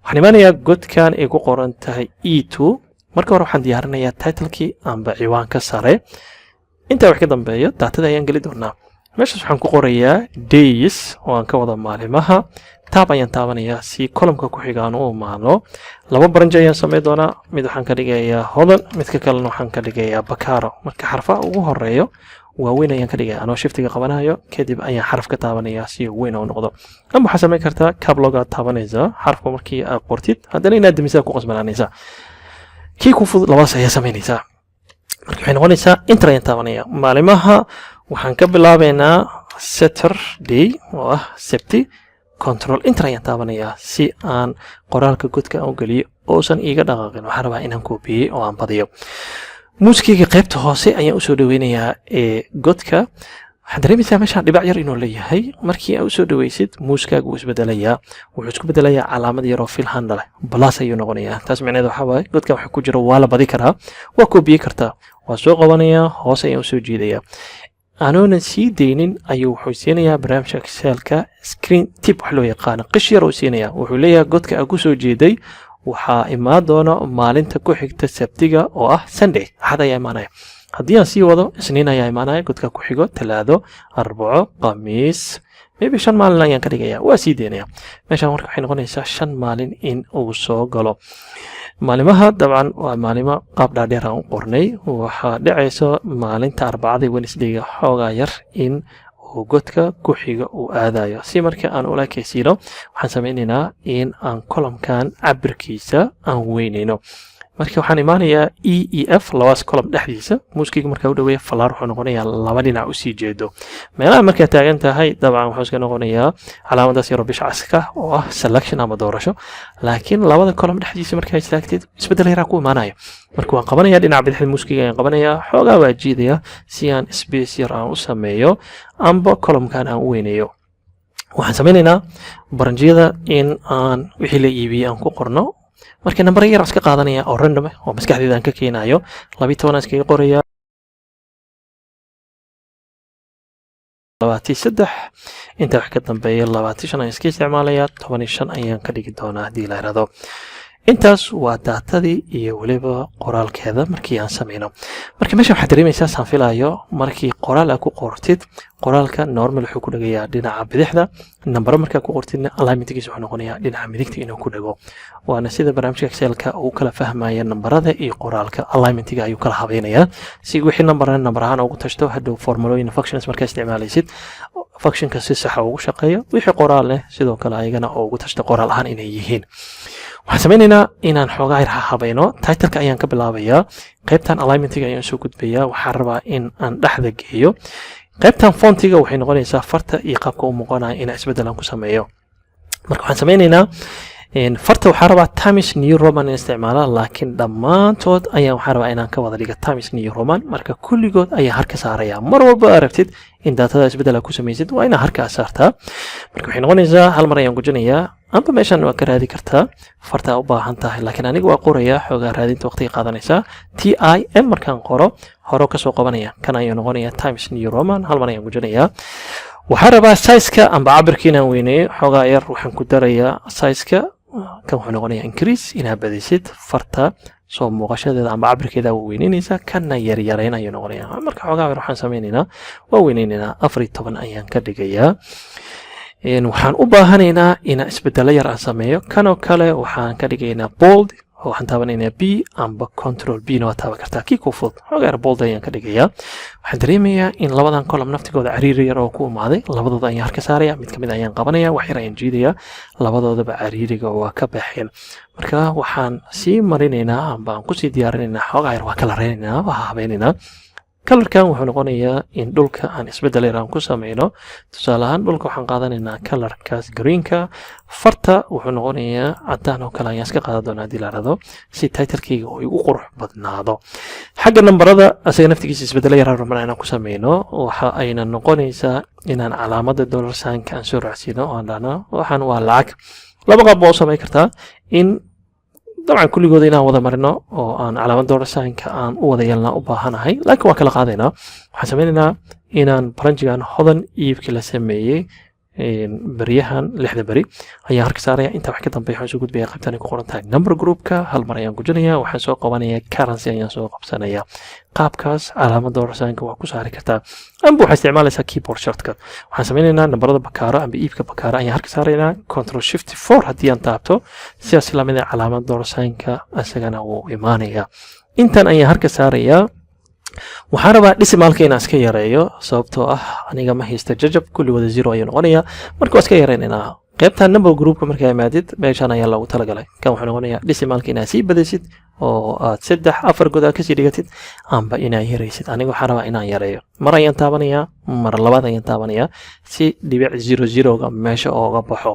waxaan imaanayaa godkan ay ku qoran tahay E2 marka hore waxaan diyaarinayaa title-kii amba ciwaanka sare inta wax ka dambeeyo daatada ayaan geli doonaa meeshaas waxaan ku qorayaa days oo aan ka wada maalimaha tab ayaan taabanayaa si column-ka ku xiga aan u imaano laba branch ayaan sameyn doonaa mid waxaan ka dhigayaa hodan midka kalena waxaan ka dhigayaa bakaro marka xarfaha ugu horeeyo waaweyn ayaan ka dhigayaa anoo shiftiga qabanayo kadib ayaan xaraf ka taabanayaa si weyn oo noqdo ama waxaa sameyn kartaa cab loga taabanaysa xarafka markii aad qortid haddana inaad damisaa ku qasbanaanaysaa kii ku fudud labadaas ayaa sameynaysaa marka waxay noqonaysaa inter ayaan taabanaya maalimaha waxaan ka bilaabaynaa Saturday oo ah Sabti control inter ayaan taabanayaa si aan qoraalka godka aan u geliyo oosan iiga dhaqaaqin waxaan rabaa inaan koobiyey oo aan badiyo muuskiga qaybta hoose ayaan usoo dhaweynayaa godka waxaan dareemaysaa meeshaan dhibac yar inuu leeyahay markii aad usoo dhaweysid muuskaaga wuu isbedelayaa wuxuu isku bedelayaa calaamad yar oo fil handa leh balaas ayuu noqonayaa taas micnaheedu waxaa waaye godkan waxa ku jira waa la badi karaa waa koobiyey kartaa waa soo qabanayaa hoose ayaan usoo jiidayaa aanoonan sii deynin ayuu wuxuu siinayaa barnaamijka Excelka screen tip wax loo yaqaan qish yar oo siinayaa wuxuu leeyahay godka aad ku soo jeeday waxaa imaan doona maalinta ku xigta Sabtiga oo ah Sunday axad ayaa imaanaya haddii aan sii wado isniin ayaa imaanaya godka ku xigo talaado arbaco khamiis maybe 5 maalin ayaan ka dhigayaa waa sii deynaya meeshaan marka waxay noqonaysaa 5 maalin in uu soo galo maalimaha dabcan waa maalimo qaab dhaadheer aan u qornay waxaa dhacayso maalinta arbacada Wednesday-ga xoogaa yar in uu godka ku xiga uu aadayo si marka aan ula kaysiino waxaan sameynaynaa in aan column-kan cabirkiisa aan weynayno marka waxaan imaanayaa EEF labaas column dhexdiisa muuskiga marka u dhaweeyo falaar wuxuu noqonayaa laba dhinac u sii jeedo meelaha marka taagan tahay dabcan wuxuu iska noqonayaa calaamadaas yar oo bisha caska oo ah selection ama doorasho laakiin labada column dhexdiisa marka istaagtid isbedel yar ku imaanayo marka waan qabanayaa dhinaca bidixda muuskiga ayaan qabanayaa xoogaa waa jiidayaa si aan space yar aan u sameeyo amba column-kan aan u weyneeyo waxaan sameynaynaa baranjiyada in aan wixii la iibiyey aan ku qorno marka number yar iska qaadanaya oo random ah oo maskaxdayda aan ka keenayo 12 iskaga qoraya 23 inta wax ka dambeeya 25 ayaan iska isticmaalaya 15 ayaan ka dhigi doonaa hadii la yiraahdo intaas waa daatadii iyo waliba qoraalkeeda markii aan sameyno marka meesha waxa dareemaysaa saan filayo markii qoraal aad ku qortid qoraalka normal wuxuu ku dhagayaa dhinaca bidixda number marka ku qortidna alignment-kiisa wuxuu noqonayaa dhinaca midigta inuu ku dhago waana sida barnaamijka Excelka uu kala fahmaya numberada iyo qoraalka alignment-ga ayuu kala habeynaya si wixii number ahaan ugu tashto hadhow formulooyin functions marka isticmaalaysid functionka si sax ah ugu shaqeeyo wixii qoraal leh sidoo kale ayagana ugu tashto qoraal ahaan inay yihiin waxaan sameynaynaa inaan xoogaa yar habayno title-ka ayaan ka bilaabayaa qaybtan alignment-ga ayaan soo gudbayaa waxaan rabaa in aan dhexda geeyo qaybtan font-iga waxay noqonaysaa farta iyo qaabka uu muuqanayo in isbedel aan ku sameeyo marka waxaan sameynaynaa farta waxaan rabaa Times New Roman in isticmaala laakiin dhammaantood ayaan waxaan rabaa inaan ka wada dhigo Times New Roman marka kulligood ayaan harka saarayaa mar walba aragtid in daatada isbedel ku samaysid waa inaad harka saartaa marka waxay noqonaysaa hal mar ayaan gujinayaa amba meeshan waa ka raadi kartaa farta u baahan tahay laakiin aniga waa qorayaa xoogaa raadinta waqtiga qaadanaysa TIM markaan qoro hore ka soo qabanaya kan ayuu noqonayaa Times New Roman hal mar ayaan gujinayaa waxaan rabaa size-ka amba cabirka inaan weyneeyo xoogaa yar waxaan ku darayaa size-ka kan wuxuu noqonayaa increase inaad badisid farta soo muuqashadeeda amba cabirkeeda waa weyneynaysaa kana yaryarayn ayuu noqonayaa marka xoogaa yar waxaan sameynaynaa waa weyneynaynaa 14 ayaan ka dhigayaa waxaan u baahanaynaa inaan isbedelo yar aan sameeyo kanoo kale waxaan ka dhigaynaa bold waxaan taabanaynaa B amba control B na waa taaban kartaa kii ku fudud xoogaa yar bold ayaan ka dhigayaa waxaan dareemayaa in labadan column naftigooda cariiri yar oo ku imaaday labadooda ayaan harka saaraya mid kamid ayaan qabanaya wax yar ayaan jiidayaa labadoodaba cariiriga waa ka baxeen marka waxaan sii marinaynaa amba aan kusii diyaarinaynaa xoogaa yar waa kala reynaynaa waa habeynaynaa colorkan wuxuu noqonayaa in dhulka aan isbedel yar aan ku sameyno tusaale ahaan dhulka waxaan qaadanaynaa colorkaas greenka farta wuxuu noqonayaa cadaan oo kale ayaan iska qaadan doonaa hadii la rado si title-kayga uu igu qurux badnaado xagga numberada asaga naftigiisa isbedel yar aan inaan ku sameyno waxa ayna noqonaysaa inaan calaamada dollar sign-ka aan soo raacsiino oo aan dhahno waxaan waa lacag laba qaab oo sameyn kartaa in طبعا كل جودة هنا وضع مرنا وأن على مدار السنة كأن وضع يلنا أباهنا هاي لكن وكلا قاعدنا حسبنا إن برنج عن حضن إيف كلا سمية بريهان لحظة بري أيها هرك سارية أنت وحكي تنبيه حسو قد بيها قبتاني كقرن تاج نمبر جروب كا هل مرة ينقجنيا وحسو قوانيا كارنسي أيها سو قبسانيا قابكاس علامة دور سانك وحكو ساري كتا أم بوحا استعمال إسا كيبورد شورتكت وحان سمينينا نمبر بكارا أم بإيبك بكارا أيها هرك سارينا كنترول شيفت 4 هديان تابتو سياسي لامني علامة دور سانك أساقنا وإيمانيا intan ayaa harka saaraya waxaan rabaa dhisimaalka inaan iska yareeyo sababtoo ah aniga ma haysta jajab kulli wada 0 ayuu noqonayaa marka waa iska yareynaynaa qaybta number groupka marka ay maadid meeshan ayaa loogu talagalay kan wuxuu noqonayaa dhisimaalka inaad sii badaysid oo aad 3 4 god ka sii dhigatid amba inaad yareysid aniga waxaan rabaa inaan yareeyo mar ayaan taabanayaa mar labaad ayaan taabanayaa si dhibic 00 ga meesha ooga baxo